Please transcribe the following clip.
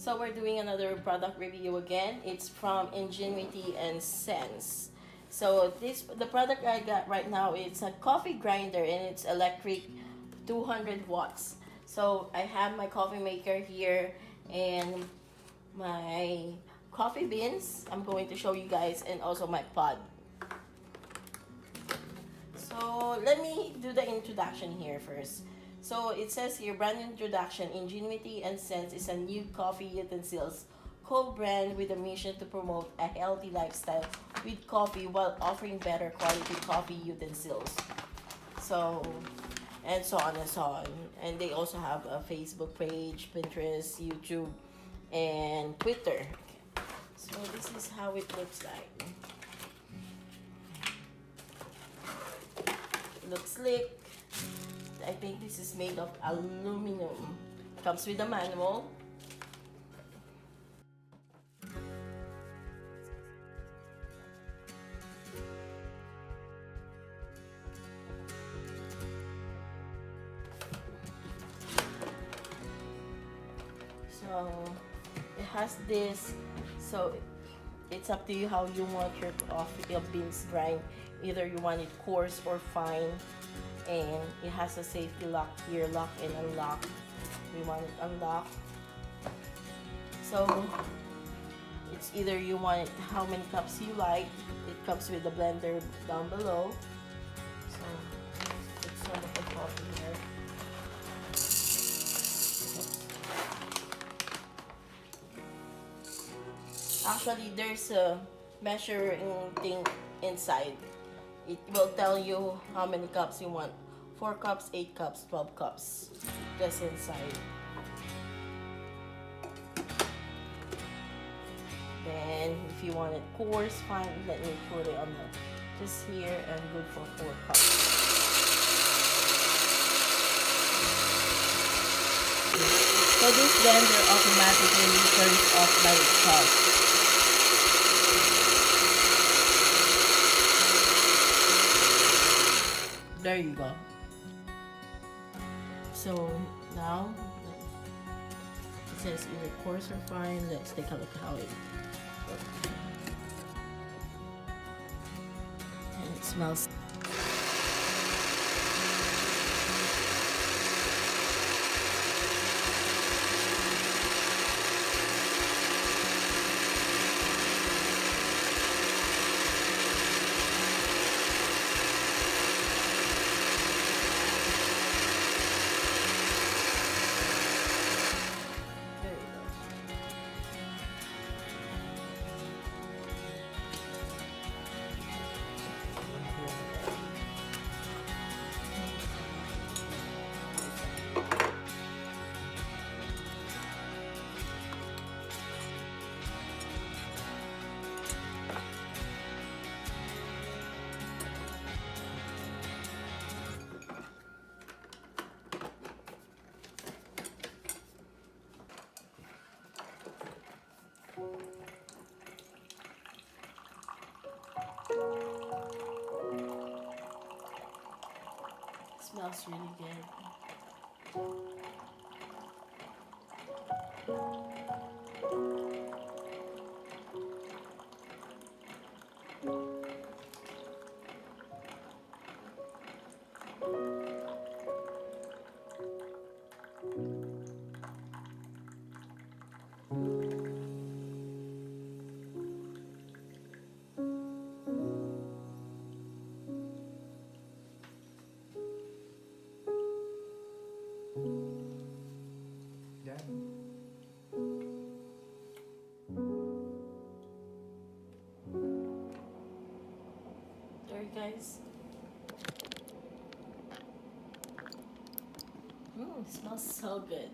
So we're doing another product review again. It's from Ingenuity and Sense. So the product I got right now, it's a coffee grinder and it's electric, 200 watts. So I have my coffee maker here and my coffee beans. I'm going to show you guys, and also my pod. So let me do the introduction here first. So it says here, brand introduction, Ingenuity and Sense is a new coffee utensils co-brand with a mission to promote a healthy lifestyle with coffee while offering better quality coffee utensils. So, and so on and so on. And they also have a Facebook page, Pinterest, YouTube, and Twitter. So this is how it looks like. It looks slick. I think this is made of aluminum. Comes with a manual. So it has this, so it's up to you how you want your coffee beans grind. Either you want it coarse or fine. And it has a safety lock here, lock and unlock. We want it unlocked. So it's either you want it how many cups you like. It comes with a blender down below. So put some of the coffee here. Actually, there's a measuring thing inside. It will tell you how many cups you want. 4 cups, 8 cups, 12 cups. Just inside. Then, if you want it coarse, fine. Let me put it on just here and good for 4 cups. So this blender automatically turns off by itself. There you go. So now it says either coarse or fine. Let's take a look how it looks. And it smells. Smells really good. Guys, it smells so good.